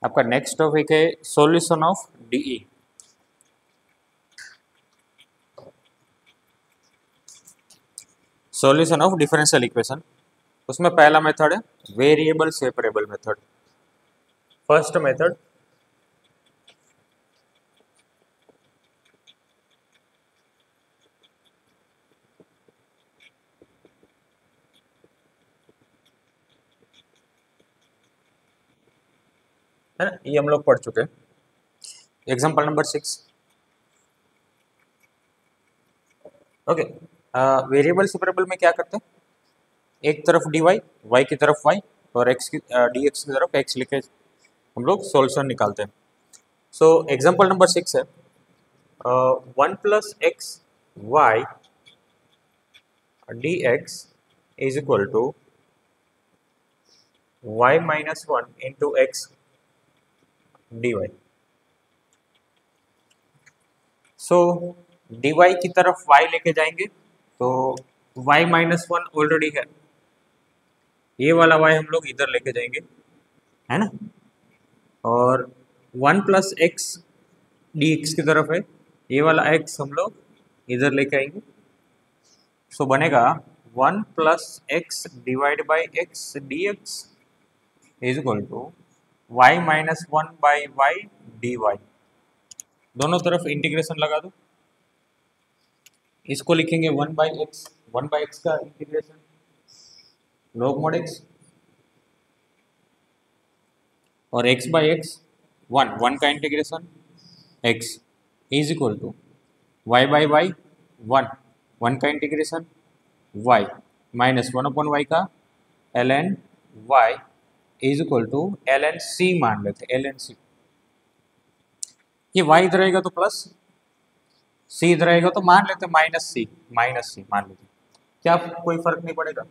आपका next topic है solution of DE. Solution of differential equation. उसमें पहला मेथड है variable separable method. First method है ना, ये हम लोग पढ़ चुके हैं। Example number 6। Okay, variable separable में क्या करते हैं, एक तरफ dy, y की तरफ y और x की dx की तरफ x लिखे हम लोग सॉल्यूशन निकालते हैं। सो एग्जांपल नंबर 6 है 1 plus X Y dx is equal to y minus 1 into X dy। So dy की तरफ y लेके जाएंगे तो y माइनस 1 ऑलरेडी है, ये वाला y हम लोग इधर लेके जाएंगे, है ना। और 1 प्लस एक्स डी एक्स की तरफ है, ये वाला x हम लोग इधर लेके आएंगे। सो बनेगा 1 plus X divide by X D x is equal to Y minus 1 by Y D Y. दोनों तरफ इंटीग्रेशन लगा दो, इसको लिखेंगे 1 बाई एक्स का इंटीग्रेशन log mod x और x बाई एक्स 1 का integration x is equal to y by Y 1 का integration y minus 1 upon Y का ln y is equal to ln c मान लेते हैं, ln c। ये y इधर रहेगा तो प्लस, c इधर रहेगा तो मान लेते माइनस सी मान लेते, क्या कोई फर्क नहीं पड़ेगा।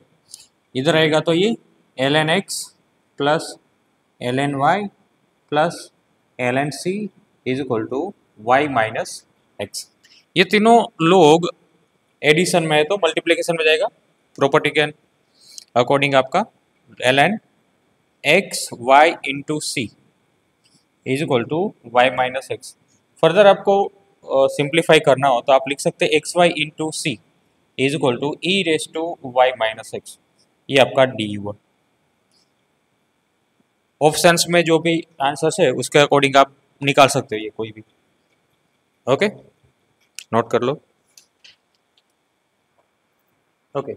इधर रहेगा तो ये ln x plus ln y plus ln c is equal to Y minus X. ये तीनों लोग एडिशन में है तो मल्टीप्लिकेशन में जाएगा, प्रॉपर्टी के अकॉर्डिंग आपका ln x y into C is equal to Y minus X. Further आपको सिंप्लीफाई करना हो तो आप लिख सकते हैं X Y into C is equal to E raise to Y minus X. ये आपका डी हुआ। ऑप्शंस में जो भी आंसर्स है उसके अकॉर्डिंग आप निकाल सकते हो ये कोई भी। ओके, नोट कर लो। ओके,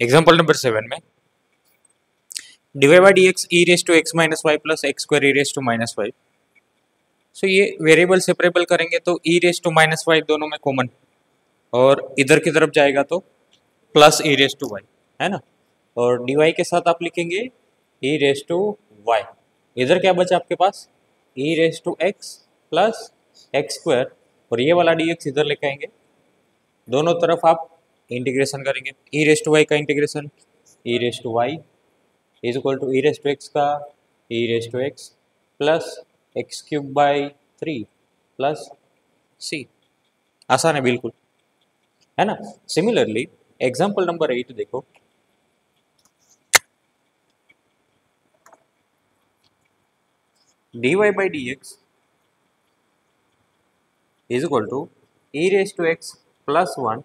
एग्जांपल नंबर 7 में divide by D X E raise to X minus Y plus X square E raise to minus Y. So ये वेरिएबल सेपरेबल करेंगे तो E raise to minus Y दोनों में common, और इधर की तरफ जाएगा तो plus E raise to Y, है ना। और डी वाई के साथ आप लिखेंगे ई रेस टू वाई। इधर क्या बचा आपके पास, E raise to x plus X square, और ये वाला डी एक्स इधर लेके आएंगे, दोनों तरफ आप इंटीग्रेशन करेंगे। ई रेस टू वाई का integration E raise to Y is equal to E raise to X का E raise to x plus X cube by 3 plus C. आसान है बिल्कुल, है ना। सिमिलरली एग्जाम्पल नंबर 8 देखो, dy by dx is equal to e raised to x plus 1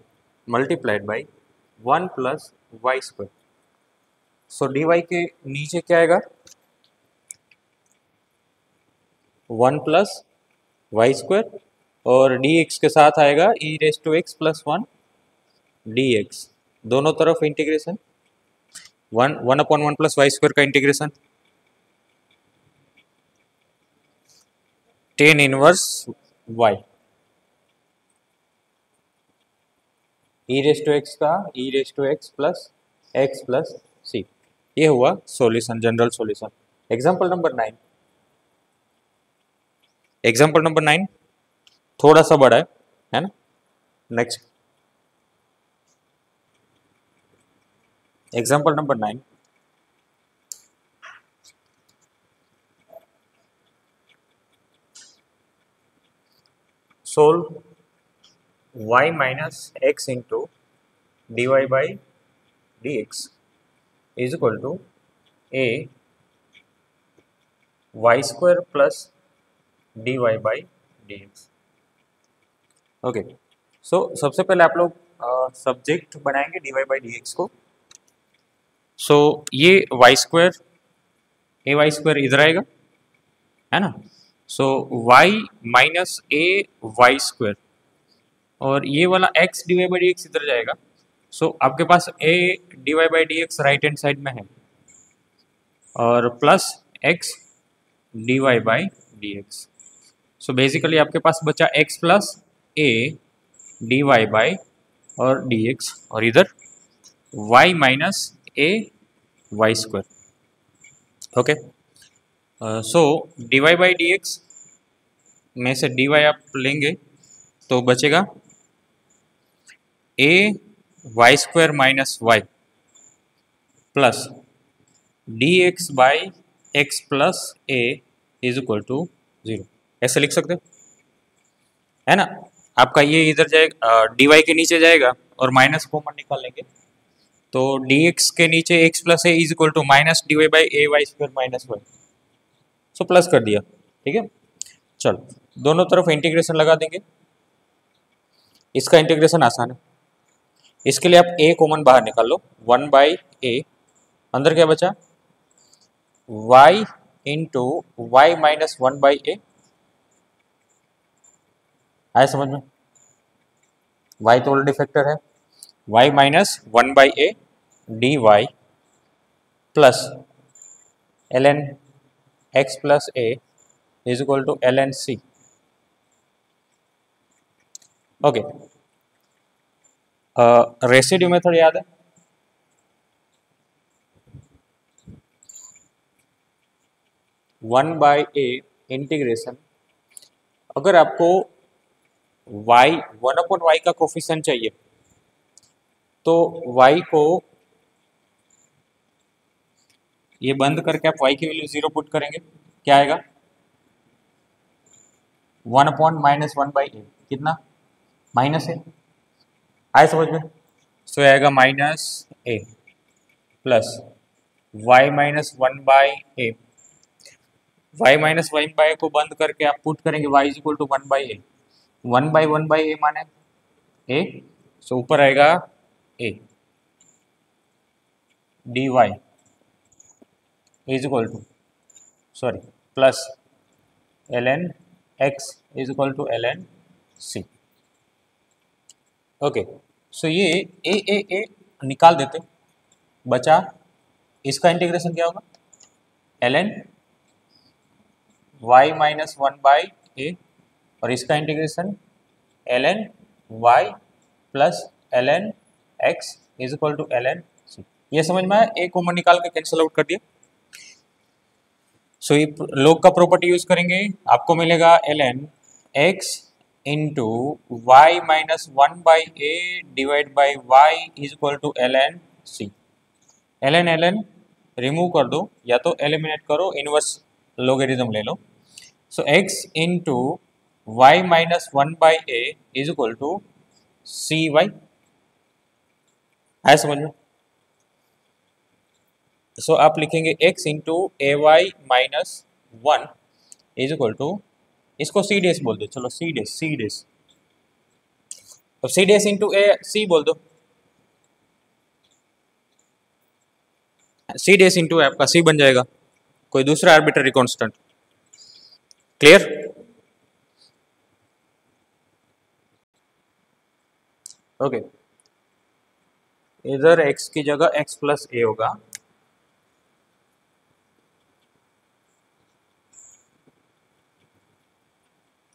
multiplied by 1 plus y square। So dy के नीचे क्या आएगा 1 प्लस वाई स्क्वायर, और dx के साथ आएगा e raised to x plus 1 dx। दोनों तरफ integration 1 upon 1 plus Y square का integration tan inverse y E raise to X का E raise to x plus C. ये हुआ solution, general solution. Example number 9, example number 9 थोड़ा सा बड़ा है ना। Next example number 9, solve y minus X into D Y by D x is equal to A Y square plus D Y by D X. Okay, सो सबसे पहले आप लोग subject बनाएंगे D Y by D x को। So ये Y square, A Y square इधर आएगा, है ना। So Y minus A Y square, और ये वाला X D Y by D X इधर जाएगा। सो आपके पास A D Y by D X right hand side में है, और plus X D Y by D x. So basically आपके पास बचा X plus A D Y by और डी एक्स, और इधर Y minus A Y square. Okay, so D Y by D X में से डी वाई आप लेंगे तो बचेगा A Y square minus Y plus D X by X plus A is equal to 0। ऐसे लिख सकते है ना। आपका ये इधर जाएगा, डी वाई के नीचे जाएगा और माइनस कॉमन निकाल लेंगे, तो डी एक्स के नीचे X plus A is equal to minus D Y by A Y square minus Y. So plus कर दिया, ठीक है। चलो दोनों तरफ इंटीग्रेशन लगा देंगे। इसका इंटीग्रेशन आसान है, इसके लिए आप ए कॉमन बाहर निकाल लो, 1 बाई ए, अंदर क्या बचा y into Y minus 1 by A. आया समझ में, y तो ऑलरेडी फैक्टर है, y minus 1 by A D Y plus L N X plus A is equal to L N C. Okay, residue method याद है, वन बाई ए इंटीग्रेशन, अगर आपको y 1 upon Y का coefficient चाहिए तो y को ये बंद करके आप y की वैल्यू 0 पुट करेंगे, क्या आएगा 1 अपॉन माइनस 1 बाई ए, कितना माइनस ए। आए समझ में, सो आएगा minus A plus Y minus 1 by A, Y minus 1 by A को बंद करके आप पुट करेंगे y is equal to 1 by A, 1 by A माने ए, सो ऊपर आएगा A D Y is equal to sorry plus L N X is equal to L N C. Okay, so ये A निकाल देते, बचा इसका integration क्या होगा L N Y minus 1 by A, और इसका integration L N Y plus L N X is equal to L N C. ये समझ में आया, ए कॉमन निकाल के कैंसिल आउट कर दिया। सो ये लोग का प्रॉपर्टी यूज करेंगे, आपको मिलेगा L N X into Y minus 1 by A divide by Y is equal to L N C. L N remove कर दो या तो एलिमिनेट करो, इनवर्स लोगेरिज्म ले लो। So X into Y minus 1 by A is equal to C Y. आया समझ में, सो आप लिखेंगे x into A Y minus 1 is equal to, इसको सी डेस बोल दो, चलो सी डेस, तो सी डेस इंटू ए सी बोल दो, सी डेस इंटू आपका सी बन जाएगा, कोई दूसरा आर्बिट्ररी कांस्टेंट। क्लियर, ओके, इधर x की जगह x प्लस ए होगा,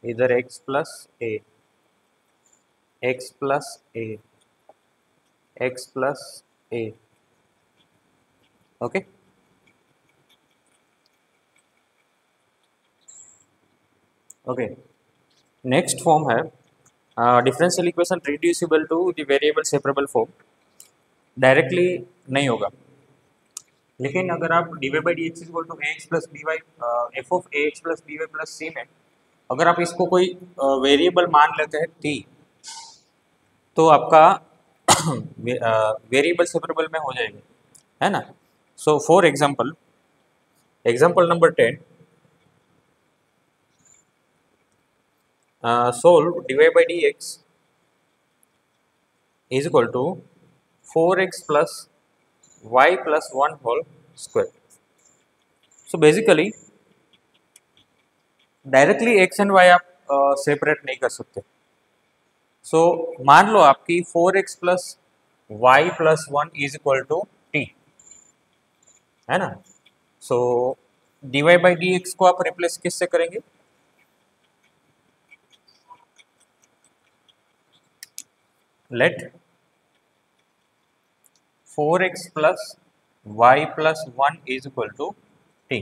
इधर x plus a, x plus a, x plus a. Okay, okay, next form है differential equation reducible to the variable separable form. Directly नहीं होगा, लेकिन अगर आप d Y by D x equal to a x plus b y f of a x plus b y plus c में अगर आप इसको कोई वेरिएबल मान लेते हैं टी, तो आपका वेरिएबल सेपरेबल में हो जाएगा, है ना। So for example number 10, solve dy by dx is equal to 4x plus y plus 1 whole square. So basically directly x and y आप सेपरेट नहीं कर सकते. सो मान लो आपकी 4x plus y plus 1 is equal to t, है ना. So dy by D x को आप रिप्लेस किससे करेंगे? Let 4x plus y plus 1 is equal to t.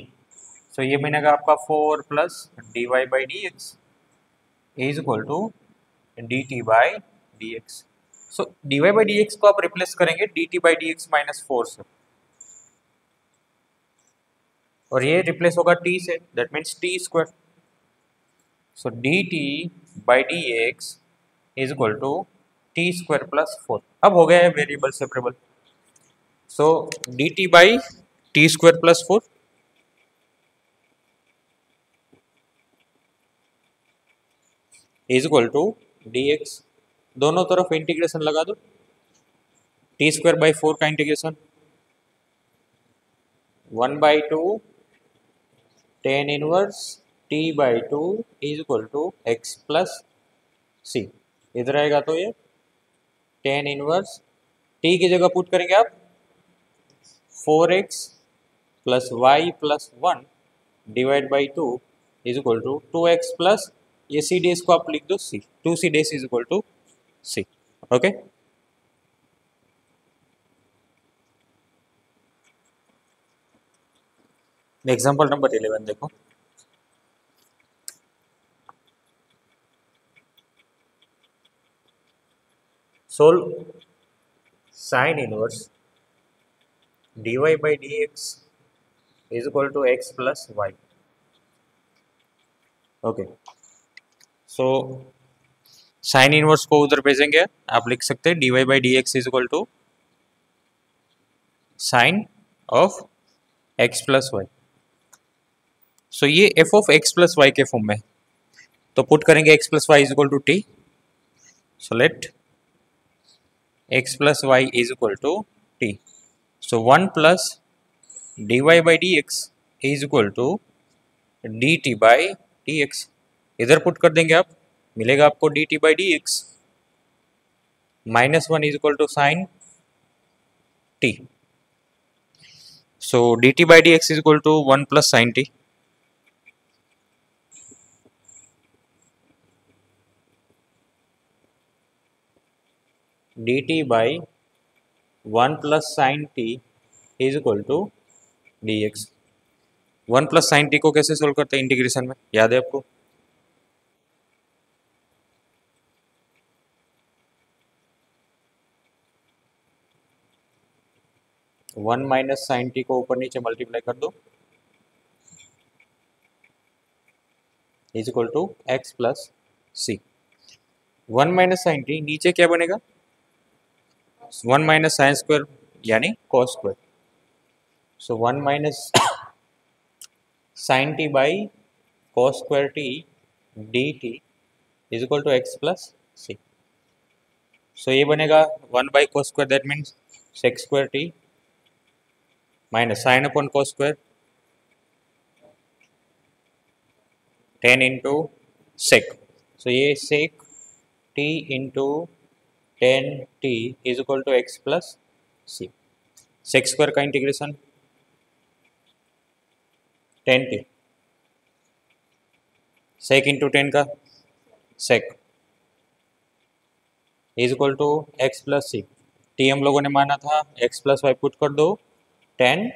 So ये बनेगा आपका 4 plus D Y by D x is equal to d t by D x. So D Y by D x को आप replace करेंगे d t by D x minus 4 से, और ये replace होगा t से, that means t square. So d t by D x is equal to t square plus 4. अब हो गया है variable separable. So d t by t square plus 4 is equal to d x. दोनों तरफ integration लगा दो. T square by 4 का integration 1 by 2 tan inverse t by 2 is equal to x plus c. इधर आएगा तो ये टेन इनवर्स टी की जगह पुट करेंगे आप 4x plus y plus 1 divide by 2 is equal to 2x plus ये सी डेज को आप लिख दो c. 2 c dash is equal to c. Okay. Example number 11 देखो. Solve sine inverse dy by dx is equal to x plus y. Okay. So sine inverse को उधर भेजेंगे, आप लिख सकते हैं dy by dx is equal to sine of x plus y. So ये f of x plus y के form में, तो पुट करेंगे x plus y is equal to t. So let x plus y is equal to t. So 1 plus dy by dx is equal to dt by dx. इधर put कर देंगे आप, मिलेगा आपको dt by dx minus 1 is equal to sine t. So dt by dx is equal to 1 plus sine t. dt by 1 plus sine t is equal to dx. 1 plus sine t को कैसे solve करते हैं integration में, याद है आपको? One minus sine T को ऊपर नीचे मल्टीप्लाई कर दो is equal to x plus c. 1 minus sine t नीचे क्या बनेगा? 1 माइनस साइन स्क्वायर यानी cos square. So 1 minus sine t by cos square t d t is equal to x plus c. So ये बनेगा 1 by cos square, that means sec square t minus sine upon cos square 10 into sec. So ये sec t into 10 t is equal to x plus c. Sec square का integration 10 t, sec into 10 का sec is equal to x plus c. T हम लोगों ने माना था x plus Y, put कर दो 10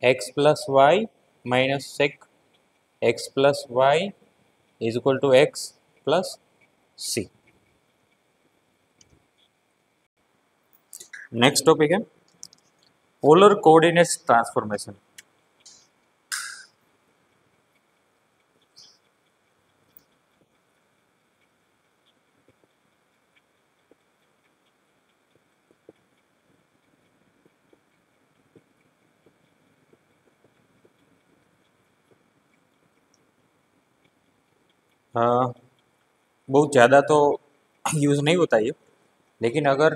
x plus Y minus sec x plus y is equal to x plus c. Next topic है polar coordinates transformation. बहुत ज़्यादा तो यूज़ नहीं होता ये, लेकिन अगर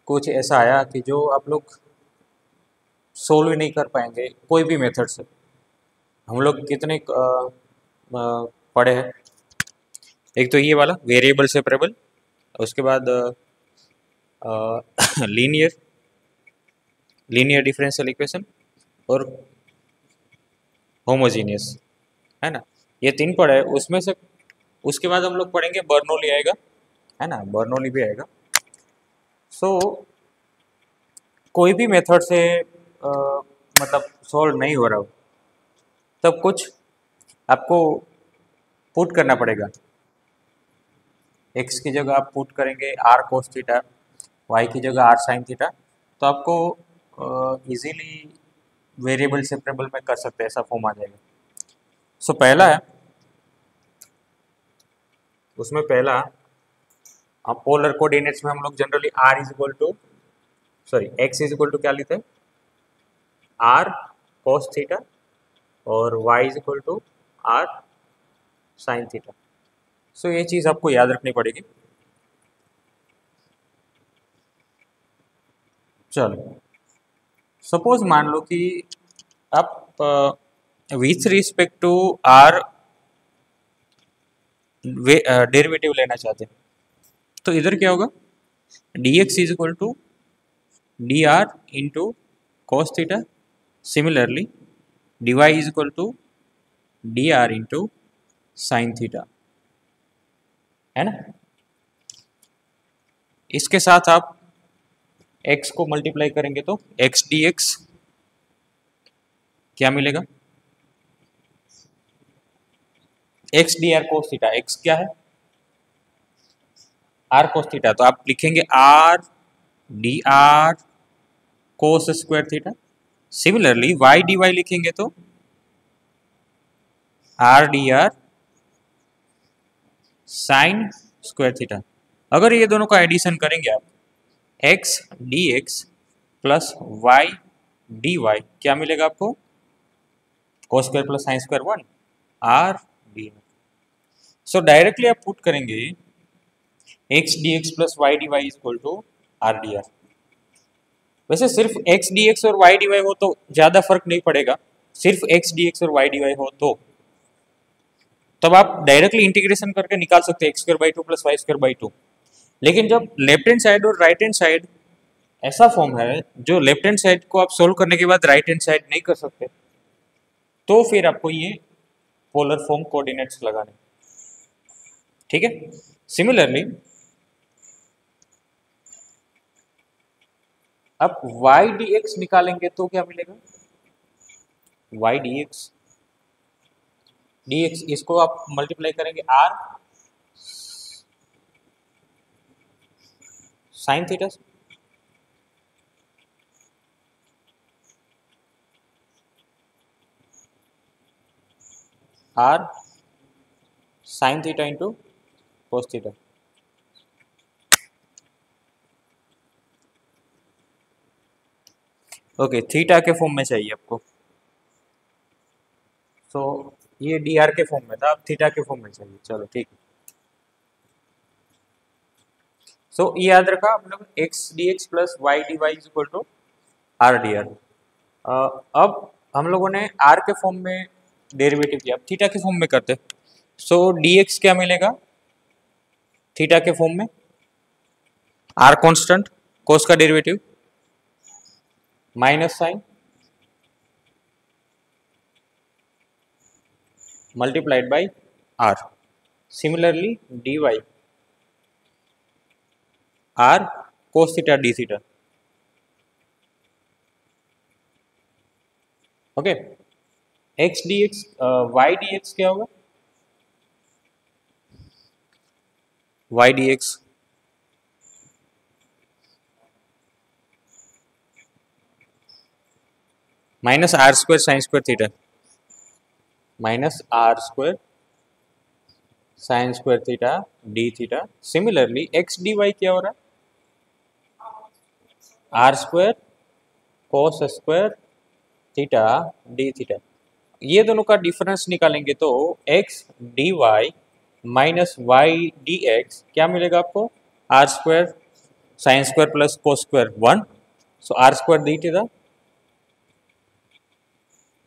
कुछ ऐसा आया कि जो आप लोग सोल्व नहीं कर पाएंगे कोई भी मेथड से, हम लोग कितने पढ़े हैं, एक तो ये वाला वेरिएबल सेपरेबल, उसके बाद लीनियर लीनियर डिफरेंशियल इक्वेशन और होमोजीनियस, है ना, ये तीन पढ़े हैं उसमें से। उसके बाद हम लोग पढ़ेंगे बर्नौली आएगा, है ना, बर्नौली भी आएगा। सो कोई भी मेथड से मतलब सॉल्व नहीं हो रहा हो तब कुछ आपको पुट करना पड़ेगा। एक्स की जगह आप पुट करेंगे आर कोस थीटा, वाई की जगह आर साइन थीटा, तो आपको इजीली वेरिएबल सेपरेबल में कर सकते हैं, ऐसा फॉर्म आ जाएगा। सो पहला है, उसमें पहला आप पोलर कोऑर्डिनेट्स में हम लोग generally r is equal to sorry x is equal to क्या लेते हैं, आर कोस थीटा, और y is equal to r sine theta. So ये चीज़ आपको याद रखनी पड़ेगी। चलो सपोज मान लो कि आप with respect to r derivative लेना चाहते हैं, तो इधर क्या होगा, d x is equal to d r into cos theta, similarly d Y is equal to d r into sine theta, है ना। इसके साथ आप x को मल्टीप्लाई करेंगे तो x डी एक्स क्या मिलेगा, x d r cos theta, x क्या है आर कोस थीटा, तो आप लिखेंगे r d r cos square theta. Similarly y d y लिखेंगे तो r d r sine square theta. अगर ये दोनों का एडिशन करेंगे आप, x d x plus y D y क्या मिलेगा आपको, cos square plus sine square 1 r d. So directly आप पुट करेंगे x d x plus y D Y is equal to r d r. वैसे सिर्फ x d x और y d y हो तो ज़्यादा फर्क नहीं पड़ेगा, सिर्फ x डी एक्स और y डी वाई हो तो तब आप डायरेक्टली इंटीग्रेशन करके निकाल सकते हैं x square by two plus Y square by two. लेकिन जब लेफ्ट हैंड साइड और राइट हैंड साइड ऐसा फॉर्म है जो लेफ्ट हैंड साइड को आप सोल्व करने के बाद राइट हैंड साइड नहीं कर सकते, तो फिर आपको ये पोलर फॉर्म कोऑर्डिनेट्स लगाने, ठीक है। सिमिलरली अब y डी एक्स निकालेंगे तो क्या मिलेगा, y डी एक्स इसको आप मल्टीप्लाई करेंगे r sine theta, r sine theta into cos theta. Okay theta के फॉर्म में चाहिए आपको, तो ये डी आर के फॉर्म में था, अब थीटा के फॉर्म में चाहिए, चलो ठीक है। सो ये याद रखा हम लोग x D x plus y D Y is equal to r d r. अब हम लोगों ने आर के फॉर्म में डेरिवेटिव किया, अब थीटा के फॉर्म में करते। सो डी एक्स क्या मिलेगा थीटा के फॉर्म में, आर कांस्टेंट, कोस का derivative minus sine multiplied by r, similarly d y r cos theta d theta. Okay x D x y d x क्या होगा, y d x minus r square sine square theta, minus r square sine square theta d theta. Similarly x D y क्या हो रहा है, r square cos square theta d theta. ये दोनों का difference निकालेंगे तो x D y minus y d x क्या मिलेगा आपको, r square sine square plus cos square 1, so r square d theta,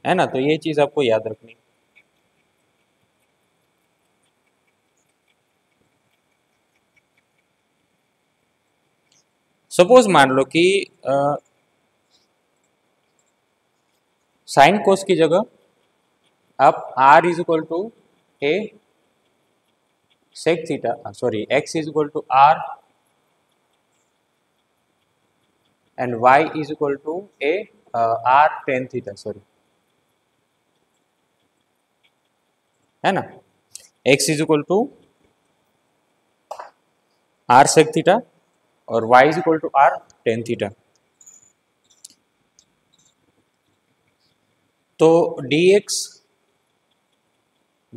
है ना। तो ये चीज आपको याद रखनी। सपोज मान लो कि साइन कोस की जगह आप r is equal to a sec theta, sorry x is equal to r and y is equal to a r tan theta, sorry, है ना। x is equal to r sec theta और y is equal to r tan theta. तो dx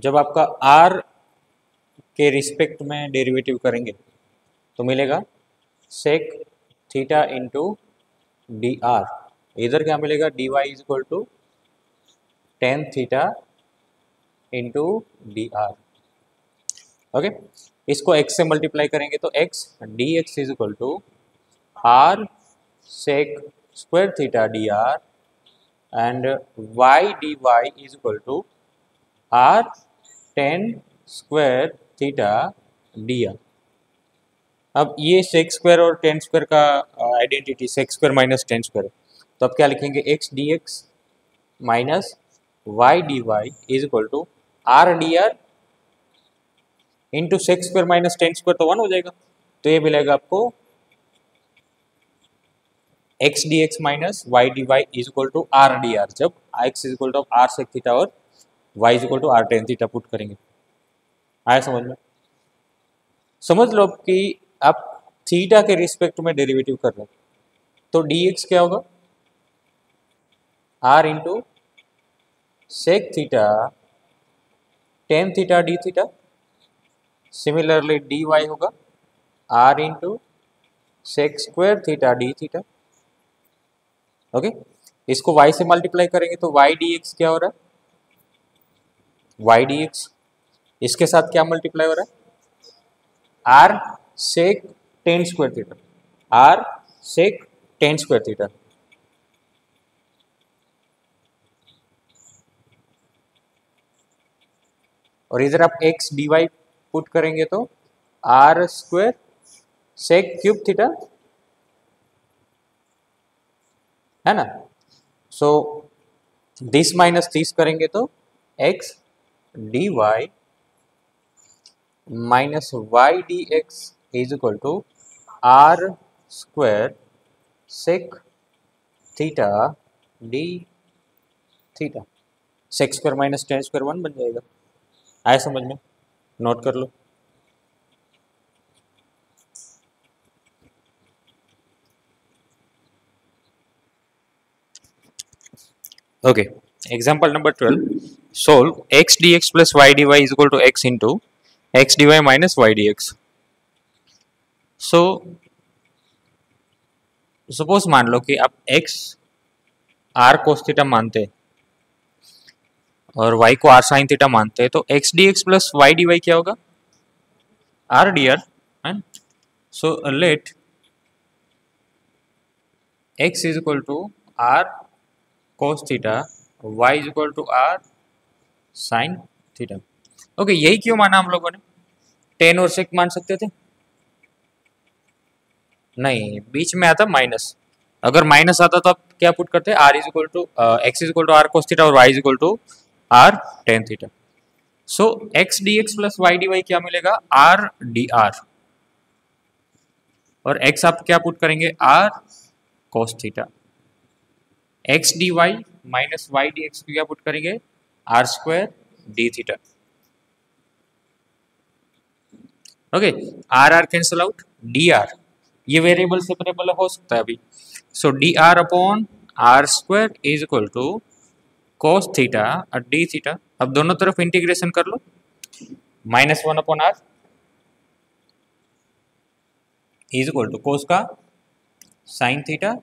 जब आपका r के respect में derivative करेंगे तो मिलेगा sec theta into d r, इधर क्या मिलेगा, d Y is equal to tan theta into d r. Okay, इसको x से मल्टीप्लाई करेंगे तो x d x is equal to r sec square theta d r and y dy is equal to r tan square theta d r. अब ये sec square और tan square का identity sec square minus tan square, तो अब क्या लिखेंगे, x d x minus y D Y is equal to r d r into sec square minus tan square, तो 1 हो जाएगा। तो ये मिलेगा आपको x D x minus y D Y is equal to r d r, जब x is equal to r sec theta और y is equal to r tan theta put करेंगे। आया समझ में? समझ लो कि आप थीटा के रिस्पेक्ट में डेरिवेटिव कर रहे हैं, तो dx क्या होगा, r into sec theta tan theta d theta, similarly dy होगा r into sec square theta d theta. Okay, इसको y से मल्टीप्लाई करेंगे तो y dx क्या हो रहा है, y dx इसके साथ क्या मल्टीप्लाई हो रहा है, r sec tan square theta, r sec tan square theta. और इधर आप x dy पुट करेंगे तो r square sec cube theta, है ना। सो दिस माइनस दिस करेंगे तो x dy minus y d x is equal to r square sec theta d theta, sec square minus tan square 1 बन जाएगा। आए समझ में? नोट कर लो। Okay, example number 12, solve x D x plus y D Y is equal to x into x D y minus y d x. So suppose मान लो कि आप x आर कोस थीटा मानते हैं और y को आर साइन थीटा मानते हैं, तो x D x plus y D y क्या होगा, r d r. So let x is equal to r cos theta, y is equal to r sine theta. Okay, यही क्यों माना हम लोगों ने, टेन और सेक मान सकते थे, नहीं, बीच में आता माइनस। अगर माइनस आता तो आप क्या पुट करते हैं, r is equal to x is equal to r cos theta और y is equal to r tan theta. So x D x plus y D y क्या मिलेगा, आर डी आर, और एक्स आप क्या put करेंगे, r cos theta. X D y minus y d x क्या put करेंगे, r square d theta. Okay, r r cancel out, d r ये variable separable हो सकता है अभी। So d r upon r square is equal to cos theta और d theta. अब दोनों तरफ इंटीग्रेशन कर लो, minus one upon r is equal to cos का sine theta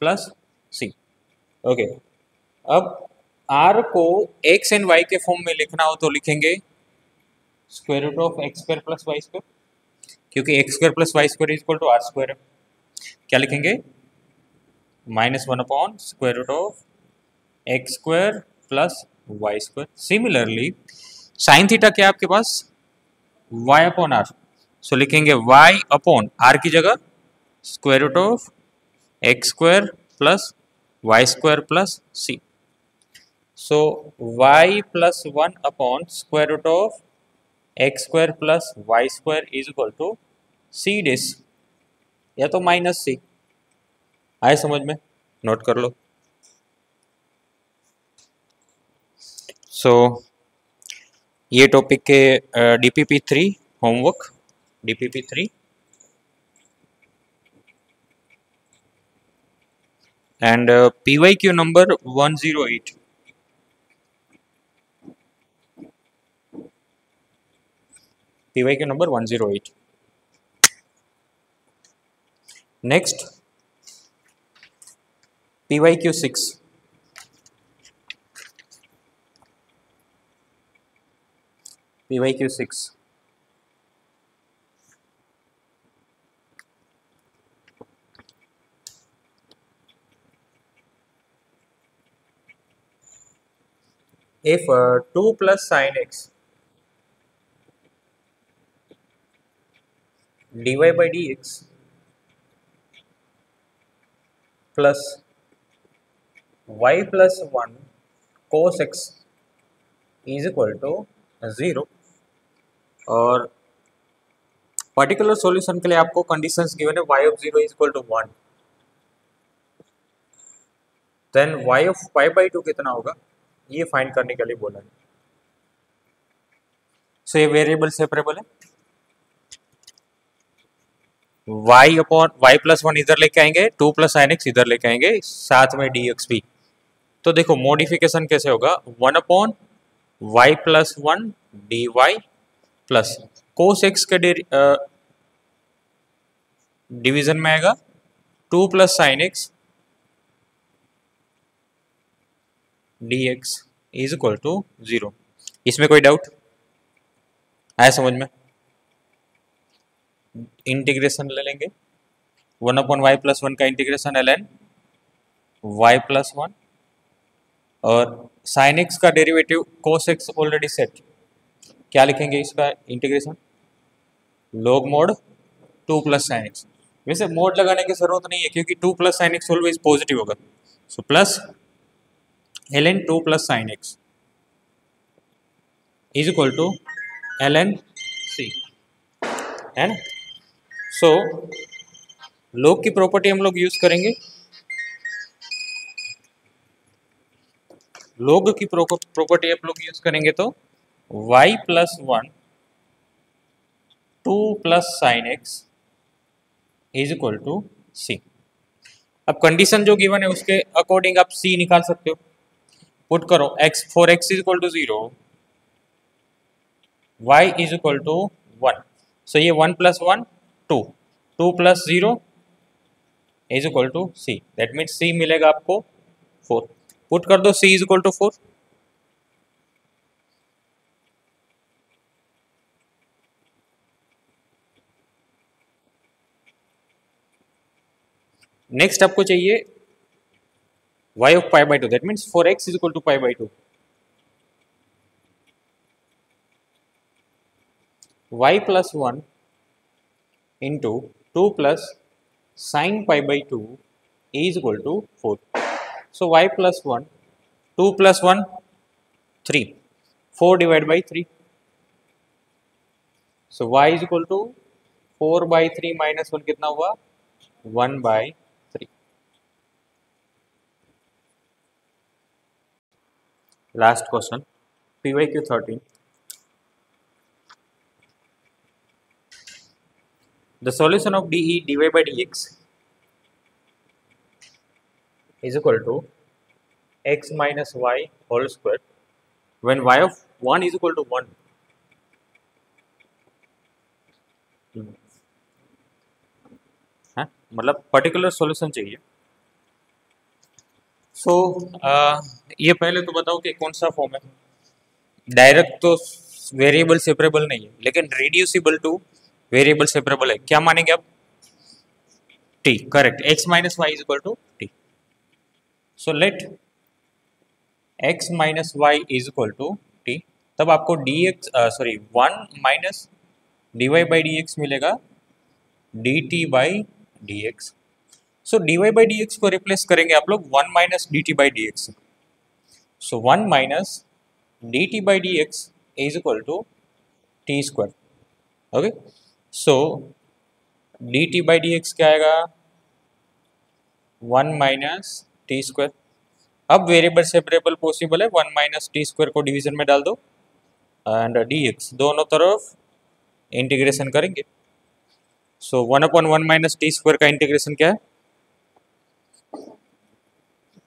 plus c. Okay, अब आर को एक्स एंड वाई के फॉर्म में लिखना हो तो लिखेंगे square root of x square plus Y square, क्योंकि x square plus Y square is equal to r square है। क्या लिखेंगे? -1 square root of x square plus Y square. Similarly sine theta क्या है आपके पास? y upon r. सो लिखेंगे y upon r की जगह square root of x square plus Y square plus c. So y plus 1 upon square root of x square plus Y square is equal to c dash, या तो minus सी। आए समझ में? Note कर लो। सो ये topic के DPP 3 homework, DPP 3 and PYQ number 108। PYQ number 108. Next, PYQ 6. PYQ 6. If 2 plus sin x dy by dx plus y plus 1 cos x is equal to 0, और particular solution के लिए आपको कंडीशंस गिवन है y of 0 is equal to 1, then y of pi by 2 कितना होगा ये find करने के लिए बोला है। सो ये वेरिएबल सेपरेबल है, y अपॉन y प्लस 1 इधर लेके आएंगे, 2 प्लस साइन एक्स इधर लेके आएंगे, साथ में dx भी। तो देखो मॉडिफिकेशन कैसे होगा, 1 upon y plus 1 dy plus cos x के डिवीजन में आएगा 2 plus sine x dx is equal to 0। इसमें कोई डाउट आया समझ में? इंटीग्रेशन ले लेंगे 1 अपॉन वाई प्लस 1 का इंटीग्रेशन ln y प्लस 1, और साइन एक्स का derivative cos x already set, क्या लिखेंगे इसका integration? Log mod 2 plus sine x. वैसे मोड लगाने की जरूरत नहीं है क्योंकि 2 plus sine x always positive होगा। So plus ln 2 plus sine x is equal to ln c, है ना? सो लॉग की प्रॉपर्टी हम लोग यूज करेंगे, लॉग की प्रॉपर्टी आप लोग यूज करेंगे तो y plus 1 2 plus sine x is equal to c. अब कंडीशन जो गिवन है उसके अकॉर्डिंग आप c निकाल सकते हो। पुट करो x for x is equal to 0, y is equal to 1। So ये 1 plus 1 2, 2 plus 0 is equal to c, that means c मिलेगा आपको 4। पुट कर दो c is equal to 4। Next आपको चाहिए y of pi by 2, that means 4x is equal to pi by 2। y plus 1 into 2 plus sine pi by 2 is equal to 4। So y plus 1 2 plus 1 3, 4 divide by 3। So y is equal to 4 by 3 minus 1 कितना हुआ 1 by 3। Last question PYQ 13। The solution of dE dy by dx is equal to x minus y whole square when y of 1 is equal to 1। हाँ मतलब particular solution चाहिए। सो ये पहले तो बताओ कि कौन सा फॉर्म है। डायरेक्ट तो वेरिएबल सेपरेबल नहीं है, लेकिन रिड्यूसिबल टू वेरिएबल सेपरेबल है। क्या मानेंगे आप? T, correct. x minus y is equal to t. So let x minus y is equal to t. तब आपको dx sorry 1 minus dy by D x मिलेगा dt by D x. So dy by D x को replace करेंगे आप लोग 1 minus dt by D x. So 1 minus dt by D x is equal to t square. Okay, so dt by D x क्या आएगा? 1 minus t square. अब variable separable possible है, 1 minus t square को division में डाल दो and D x दोनों तरफ इंटीग्रेशन करेंगे। So 1 upon 1 minus t square का इंटीग्रेशन क्या है?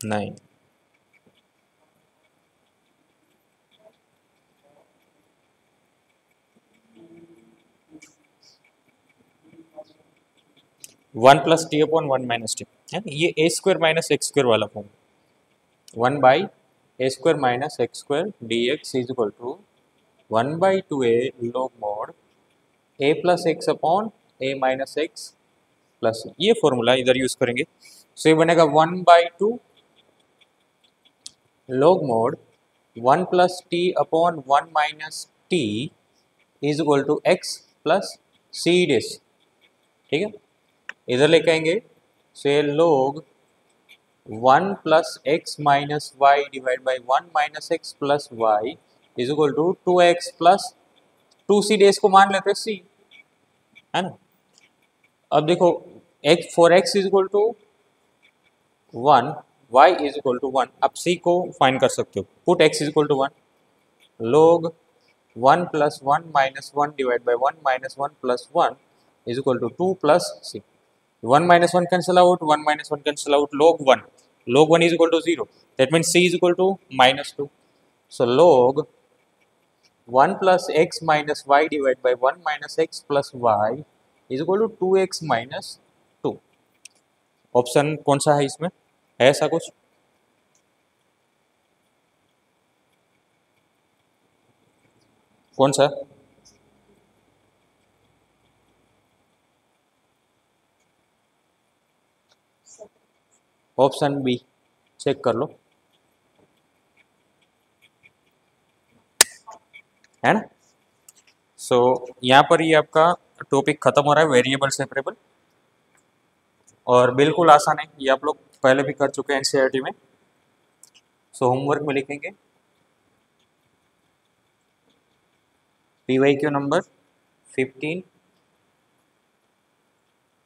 9। One plus t upon 1 minus t है, ये a square minus x square वाला form. 1 by a square minus x square d x is equal to 1 by 2a log mod a plus x upon a minus x plus, ये formula इधर use करेंगे। So ये बनेगा 1 by 2 log mod 1 plus t upon 1 minus t is equal to x plus c dash. ठीक है, इधर लेके आएंगे। से log 1 plus x minus y divide by 1 minus x plus y is equal to 2x प्लस 2c dash को मान लेते हैं c, है ना। अब देखो x for x is equal to 1, y is equal to 1। अब c को फाइंड कर सकते हो, put x is equal to 1 log 1 plus 1 minus 1 divide by 1 minus 1 plus 1 is equal to 2 plus c। 1 minus 1 cancel out, 1 minus 1 cancel out, log 1 is equal to 0, that means c is equal to minus 2. So log 1 plus x minus y divided by 1 minus x plus y is equal to 2x minus 2. Option कौन सा है इसमें? है ऐसा कुछ? कौन सा? Option B, check कर लो, है ना। सो यहाँ पर ये आपका टॉपिक खत्म हो रहा है, वेरिएबल सेपरेबल, और बिल्कुल आसान है, ये आप लोग पहले भी कर चुके हैं एनसीईआरटी में। सो होमवर्क में लिखेंगे PYQ नंबर 15,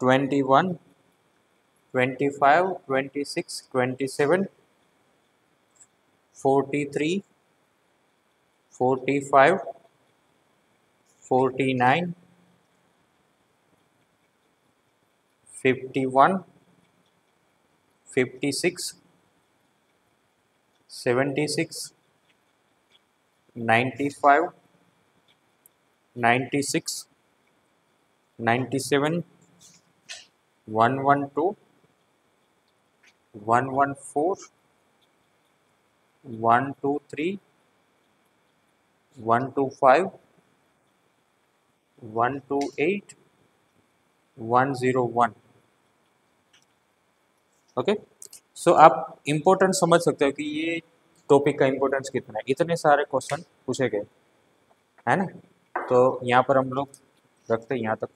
21, 25, 26, 27, 43, 45, 49, 51, 56, 76, 95, 96, 97, 112, 114, 123, 125, 128, 101। ओके, सो आप इम्पोर्टेंस समझ सकते हो कि ये टॉपिक का इम्पोर्टेंस कितना है, इतने सारे क्वेश्चन पूछे गए, है ना। तो यहाँ पर हम लोग रखते हैं यहाँ तक।